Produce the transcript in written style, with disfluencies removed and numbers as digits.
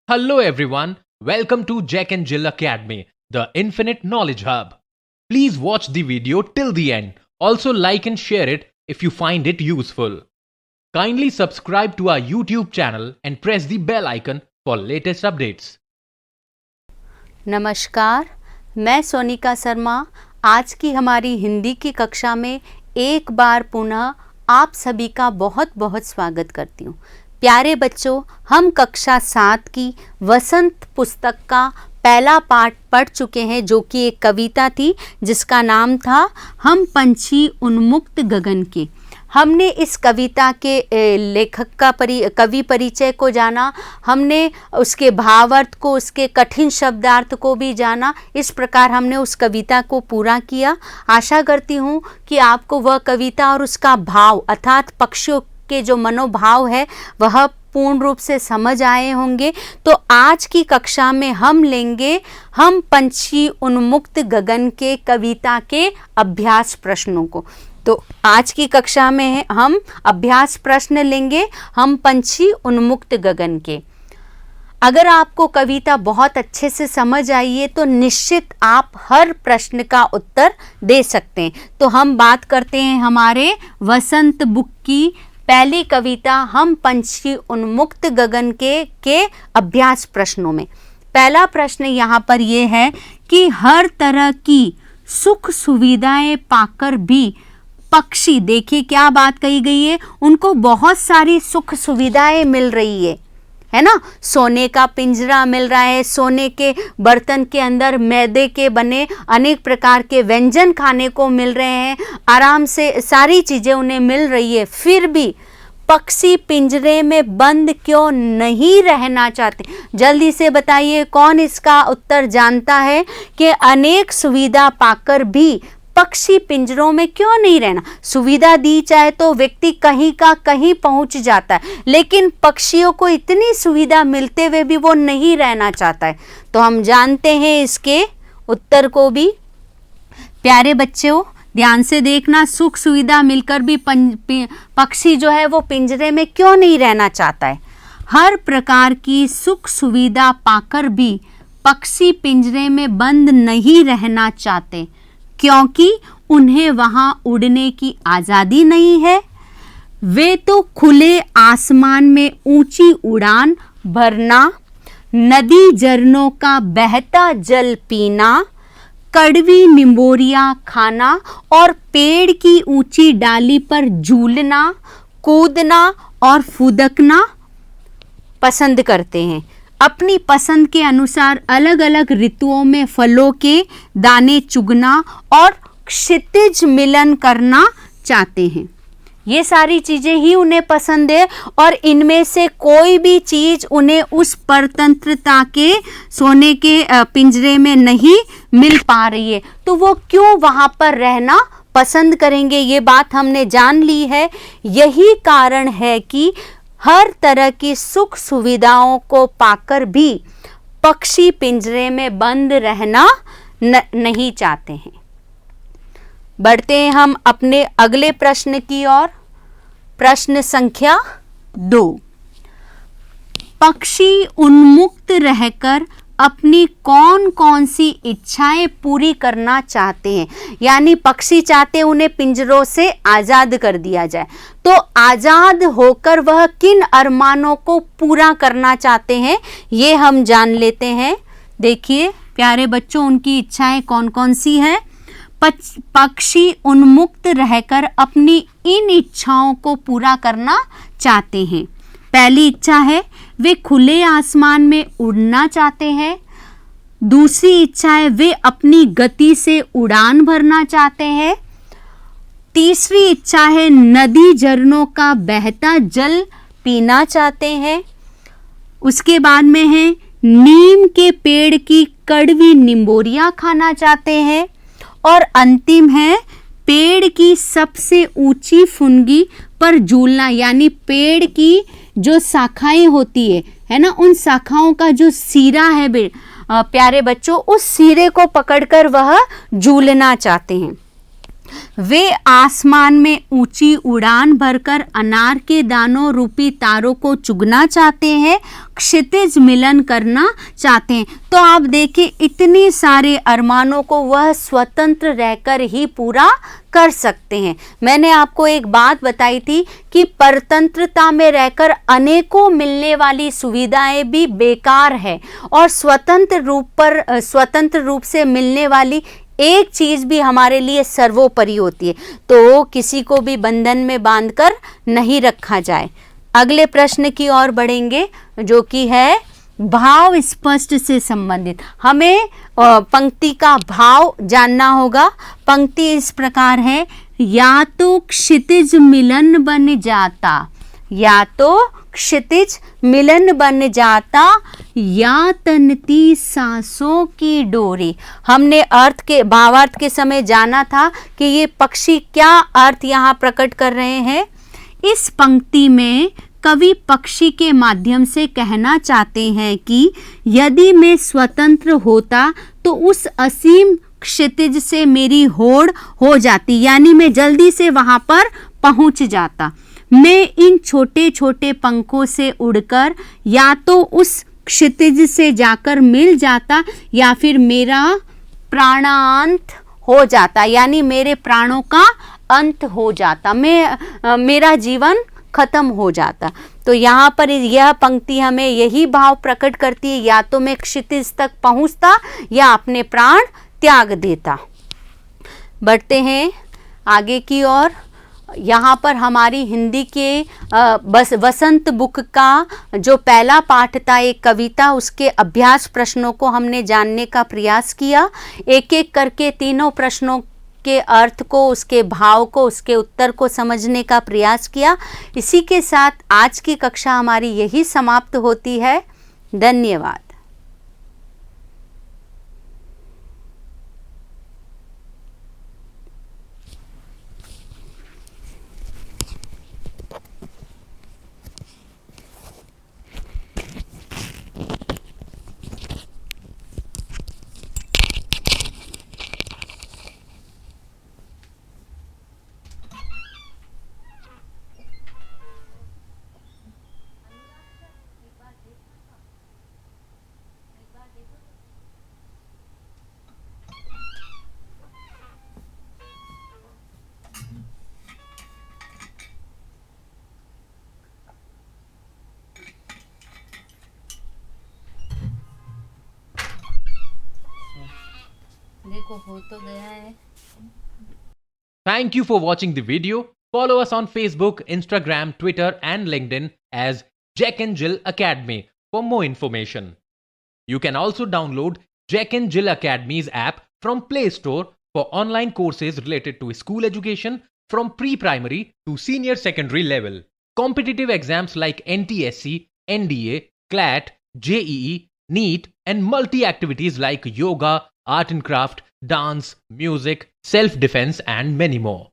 Hello everyone, welcome to Jack and Jill Academy, the Infinite Knowledge Hub. Please watch the video till the end. Also like and share it if you find it useful. Kindly subscribe to our YouTube channel and press the bell icon for latest updates. नमस्कार, मैं सोनिका शर्मा आज की हमारी हिंदी की कक्षा में एक बार पुनः आप सभी का बहुत बहुत स्वागत करती हूँ। प्यारे बच्चों, हम कक्षा 7 की वसंत पुस्तक का पहला पाठ पढ़ चुके हैं, जो कि एक कविता थी जिसका नाम था हम पंछी उन्मुक्त गगन के। हमने इस कविता के लेखक का कवि परिचय को जाना, हमने उसके भावार्थ को, उसके कठिन शब्दार्थ को भी जाना। इस प्रकार हमने उस कविता को पूरा किया। आशा करती हूँ कि आपको वह कविता और उसका भाव अर्थात पक्षियों के जो मनोभाव है वह पूर्ण रूप से समझ आए होंगे। तो आज की कक्षा में हम लेंगे हम पंछी उन्मुक्त गगन के कविता के अभ्यास प्रश्नों को। तो आज की कक्षा में हम अभ्यास प्रश्न लेंगे हम पंछी उन्मुक्त गगन के। अगर आपको कविता बहुत अच्छे से समझ आई है तो निश्चित आप हर प्रश्न का उत्तर दे सकते हैं। तो हम बात करते हैं हमारे वसंत बुक की पहली कविता हम पंछी उन्मुक्त गगन के अभ्यास प्रश्नों में। पहला प्रश्न यहाँ पर यह है कि हर तरह की सुख सुविधाएं पाकर भी पक्षी, देखिए क्या बात कही गई है, उनको बहुत सारी सुख सुविधाएं मिल रही है ना। सोने का पिंजरा मिल रहा है, सोने के बर्तन के अंदर मैदे के बने अनेक प्रकार के व्यंजन खाने को मिल रहे हैं, आराम से सारी चीज़ें उन्हें मिल रही है। फिर भी पक्षी पिंजरे में बंद क्यों नहीं रहना चाहते? जल्दी से बताइए, कौन इसका उत्तर जानता है कि अनेक सुविधा पाकर भी पक्षी पिंजरों में क्यों नहीं रहना? सुविधा दी जाए तो व्यक्ति कहीं का कहीं पहुंच जाता है, लेकिन पक्षियों को इतनी सुविधा मिलते हुए भी वो नहीं रहना चाहता है। तो हम जानते हैं इसके उत्तर को भी। प्यारे बच्चों, ध्यान से देखना, सुख सुविधा मिलकर भी पक्षी जो है वो पिंजरे में क्यों नहीं रहना चाहता है? हर प्रकार की सुख सुविधा पाकर भी पक्षी पिंजरे में बंद नहीं रहना चाहते, क्योंकि उन्हें वहां उड़ने की आज़ादी नहीं है। वे तो खुले आसमान में ऊंची उड़ान भरना, नदी झरनों का बहता जल पीना, कड़वी निम्बोरियाँ खाना और पेड़ की ऊंची डाली पर झूलना, कूदना और फुदकना पसंद करते हैं। अपनी पसंद के अनुसार अलग अलग ऋतुओं में फलों के दाने चुगना और क्षितिज मिलन करना चाहते हैं। ये सारी चीज़ें ही उन्हें पसंद है और इनमें से कोई भी चीज़ उन्हें उस परतंत्रता के सोने के पिंजरे में नहीं मिल पा रही है। तो वो क्यों वहाँ पर रहना पसंद करेंगे? ये बात हमने जान ली है। यही कारण है कि हर तरह की सुख सुविधाओं को पाकर भी पक्षी पिंजरे में बंद रहना नहीं चाहते हैं। बढ़ते हैं हम अपने अगले प्रश्न की ओर। प्रश्न संख्या 2। पक्षी उन्मुक्त रहकर अपनी कौन कौन सी इच्छाएं पूरी करना चाहते हैं? यानी पक्षी चाहते हैं उन्हें पिंजरों से आज़ाद कर दिया जाए। तो आज़ाद होकर वह किन अरमानों को पूरा करना चाहते हैं, ये हम जान लेते हैं। देखिए प्यारे बच्चों, उनकी इच्छाएं कौन कौन सी हैं? पक्षी उन्मुक्त रहकर अपनी इन इच्छाओं को पूरा करना चाहते हैं। पहली इच्छा है वे खुले आसमान में उड़ना चाहते हैं। दूसरी इच्छा है वे अपनी गति से उड़ान भरना चाहते हैं। तीसरी इच्छा है नदी झरनों का बहता जल पीना चाहते हैं। उसके बाद में है नीम के पेड़ की कड़वी निम्बोरियाँ खाना चाहते हैं। और अंतिम है पेड़ की सबसे ऊंची फुनगी पर झूलना, यानी पेड़ की जो शाखाएं होती है ना, उन शाखाओं का जो सिरा है प्यारे बच्चों, उस सिरे को पकड़कर वह झूलना चाहते हैं। वे आसमान में ऊंची उड़ान भरकर अनार के दानों रूपी तारों को चुगना चाहते हैं, क्षितिज मिलन करना चाहते हैं। तो आप देखिए इतने सारे अरमानों को वह स्वतंत्र रहकर ही पूरा कर सकते हैं। मैंने आपको एक बात बताई थी कि परतंत्रता में रहकर अनेकों मिलने वाली सुविधाएं भी बेकार है और स्वतंत्र रूप से मिलने वाली एक चीज भी हमारे लिए सर्वोपरि होती है। तो किसी को भी बंधन में बांधकर नहीं रखा जाए। अगले प्रश्न की ओर बढ़ेंगे जो कि है भाव स्पष्ट से संबंधित। हमें पंक्ति का भाव जानना होगा। पंक्ति इस प्रकार है, या तो क्षितिज मिलन बन जाता, या तो क्षितिज मिलन बन जाता, या तनती सांसों की डोरी। हमने भावार्थ के समय जाना था कि ये पक्षी क्या अर्थ यहाँ प्रकट कर रहे हैं। इस पंक्ति में कवि पक्षी के माध्यम से कहना चाहते हैं कि यदि मैं स्वतंत्र होता तो उस असीम क्षितिज से मेरी होड़ हो जाती, यानी मैं जल्दी से वहां पर पहुंच जाता। मैं इन छोटे छोटे पंखों से उड़कर या तो उस क्षितिज से जाकर मिल जाता या फिर मेरा प्राणांत हो जाता, यानी मेरे प्राणों का अंत हो जाता, मेरा जीवन खत्म हो जाता। तो यहाँ पर यह पंक्ति हमें यही भाव प्रकट करती है, या तो मैं क्षितिज तक पहुँचता या अपने प्राण त्याग देता। बढ़ते हैं आगे की ओर। यहाँ पर हमारी हिंदी के वसंत बुक का जो पहला पाठ था, एक कविता, उसके अभ्यास प्रश्नों को हमने जानने का प्रयास किया। एक एक करके तीनों प्रश्नों के अर्थ को, उसके भाव को, उसके उत्तर को समझने का प्रयास किया। इसी के साथ आज की कक्षा हमारी यही समाप्त होती है। धन्यवाद। देखो हो तो गया है। Thank you for watching the video. Follow us on Facebook, Instagram, Twitter, and LinkedIn as Jack and Jill Academy for more information. You can also download Jack and Jill Academy's app from Play Store for online courses related to school education from pre-primary to senior secondary level. Competitive exams like NTSC, NDA, CLAT, JEE, NEET, and multi-activities like yoga, art and craft, dance, music, self-defense, and many more.